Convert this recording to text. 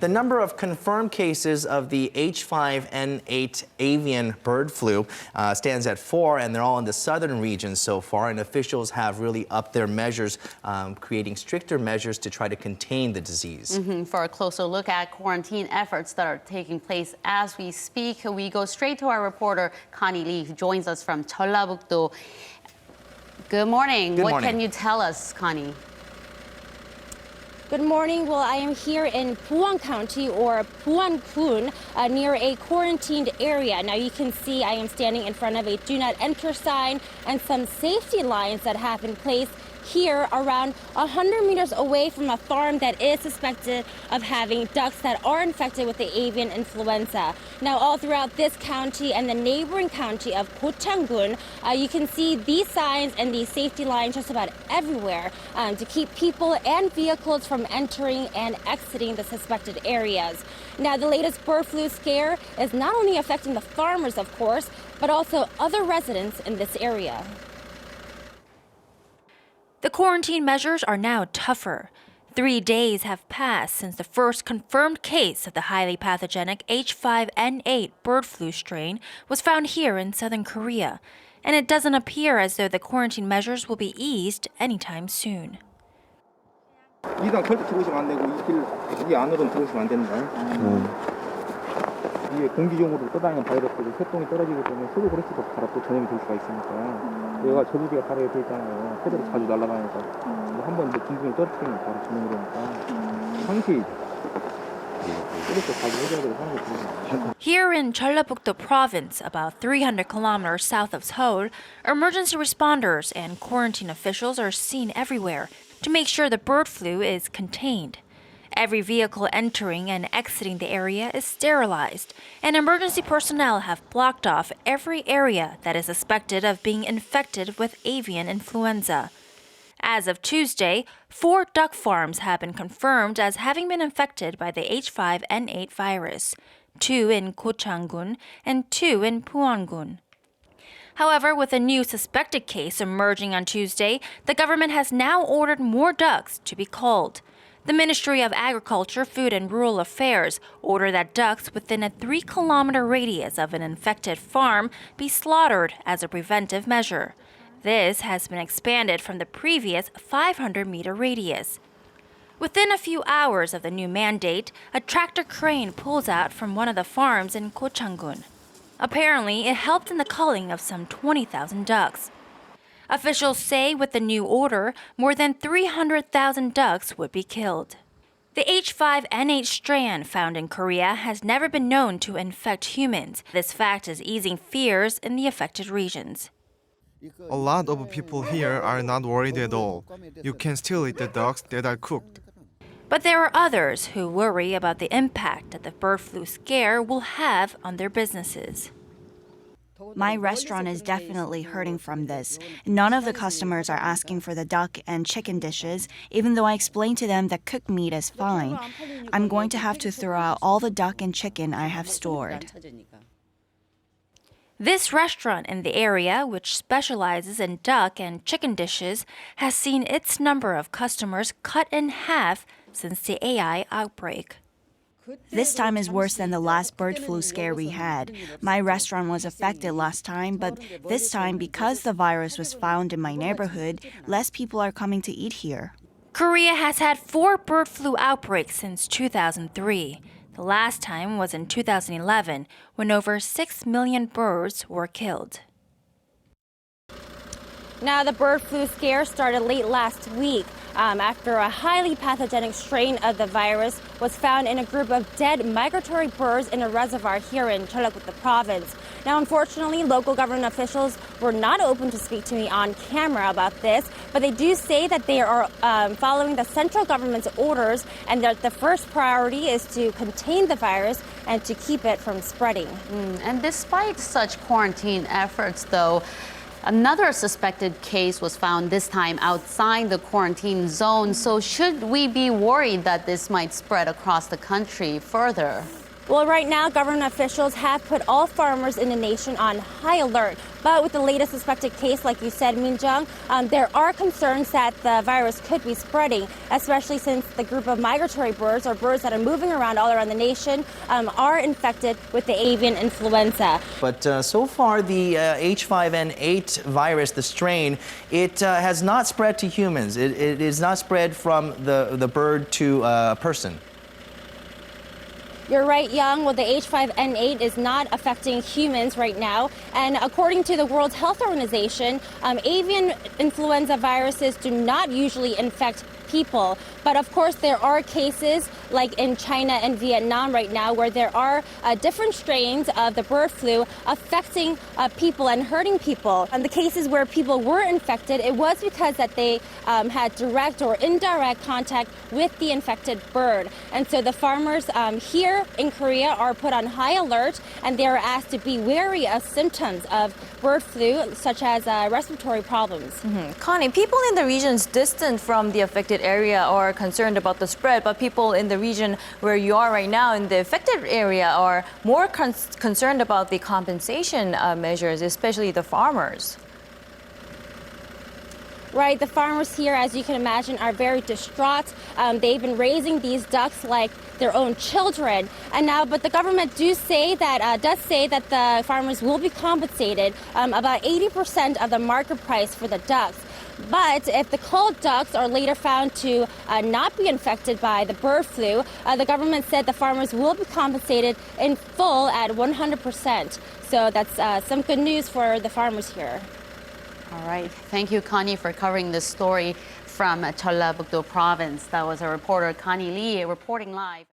The number of confirmed cases of the H5N8 avian bird flu stands at 4, and they're all in the southern region so far. And officials have really upped their measures, creating stricter measures to try to contain the disease. For a closer look at quarantine efforts that are taking place as we speak, we go straight to our reporter, Connie Lee, who joins us from Jeollabuk-do. Good morning. What can you tell us, Connie? Good morning. Well, I am here in Buwon County, or Buwon-gun, near a quarantined area. Now you can see I am standing in front of a do not enter sign and some safety lines that have been placed here around 100 meters away from a farm that is suspected of having ducks that are infected with the avian influenza. Now, all throughout this county and the neighboring county of Gochang-gun, you can see these signs and these safety lines just about everywhere to keep people and vehicles from entering and exiting the suspected areas. Now, the latest bird flu scare is not only affecting the farmers, of course, but also other residents in this area. The quarantine measures are now tougher. 3 days have passed since the first confirmed case of the highly pathogenic H5N8 bird flu strain was found here in southern Korea, and it doesn't appear as though the quarantine measures will be eased anytime soon. 이당 절대 들어오시면 안 되고 이 안으로는 들어오시면 안 된다. 이게 공기종으로 떠다니는 바이러스들이 새똥이 떨어지기 때문에 소도 그레스도 바로 또 전염이 될 수가 있으니까. 얘가 저주기가 바로 옆에 있잖아요. 새들이 자주 날아다니니까 한번 둥둥이 떨어뜨리면 바로 전염이 되니까 상시 이렇게 자주 해줘야 되고 하는 게 중요해요. Here in Jeollabuk-do province, about 300 kilometers south of Seoul, emergency responders and quarantine officials are seen everywhere to make sure the bird flu is contained. Every vehicle entering and exiting the area is sterilized, and emergency personnel have blocked off every area that is suspected of being infected with avian influenza. As of Tuesday, 4 duck farms have been confirmed as having been infected by the H5N8 virus, 2 in Gochang-gun and 2 in Buwon-gun. However, with a new suspected case emerging on Tuesday, the government has now ordered more ducks to be culled. The Ministry of Agriculture, Food and Rural Affairs ordered that ducks within a 3-kilometer radius of an infected farm be slaughtered as a preventive measure. This has been expanded from the previous 500-meter radius. Within a few hours of the new mandate, a tractor crane pulls out from one of the farms in Gochang-gun. Apparently, it helped in the culling of some 20,000 ducks. Officials say with the new order, more than 300,000 ducks would be killed. The H5N8 strain found in Korea has never been known to infect humans. This fact is easing fears in the affected regions. A lot of people here are not worried at all. You can still eat the ducks that are cooked. But there are others who worry about the impact that the bird flu scare will have on their businesses. My restaurant is definitely hurting from this. None of the customers are asking for the duck and chicken dishes, even though I explained to them that cooked meat is fine. I'm going to have to throw out all the duck and chicken I have stored. This restaurant in the area, which specializes in duck and chicken dishes, has seen its number of customers cut in half since the AI outbreak. This time is worse than the last bird flu scare we had. My restaurant was affected last time, but this time, because the virus was found in my neighborhood, less people are coming to eat here. Korea has had 4 bird flu outbreaks since 2003. The last time was in 2011, when over 6 million birds were killed. Now, the bird flu scare started late last week after a highly pathogenic strain of the virus was found in a group of dead migratory birds in a reservoir here in Jeollabuk-do province. Now, unfortunately, local government officials were not open to speak to me on camera about this, but they do say that they are following the central government's orders and that the first priority is to contain the virus and to keep it from spreading. And despite such quarantine efforts, though, another suspected case was found this time outside the quarantine zone. So should we be worried that this might spread across the country further? Well, right now, government officials have put all farmers in the nation on high alert. But with the latest suspected case, like you said, Minjung, there are concerns that the virus could be spreading, especially since the group of migratory birds, or birds that are moving around all around the nation, are infected with the avian influenza. But so far, the H5N8 virus, the strain, it has not spread to humans. It is not spread from the bird to a person. You're right, Young. Well, the H5N8 is not affecting humans right now. And according to the World Health Organization, avian influenza viruses do not usually infect people. But of course, there are cases like in China and Vietnam right now where there are different strains of the bird flu affecting people and hurting people. And the cases where people were infected, it was because that they had direct or indirect contact with the infected bird. And so the farmers here in Korea are put on high alert, and they are asked to be wary of symptoms of bird flu, such as respiratory problems. Connie, people in the regions distant from the affected area are concerned about the spread, but people in the region where you are right now in the affected area are more concerned about the compensation measures, especially the farmers. Right, the farmers here, as you can imagine, are very distraught. They've been raising these ducks like their own children, and now, but the government does say that the farmers will be compensated about 80% of the market price for the ducks. But if the culled ducks are later found to not be infected by the bird flu, the government said the farmers will be compensated in full at 100%. So that's some good news for the farmers here. All right. Thank you, Connie, for covering this story from Jeollabuk-do Province. That was our reporter, Connie Lee, reporting live.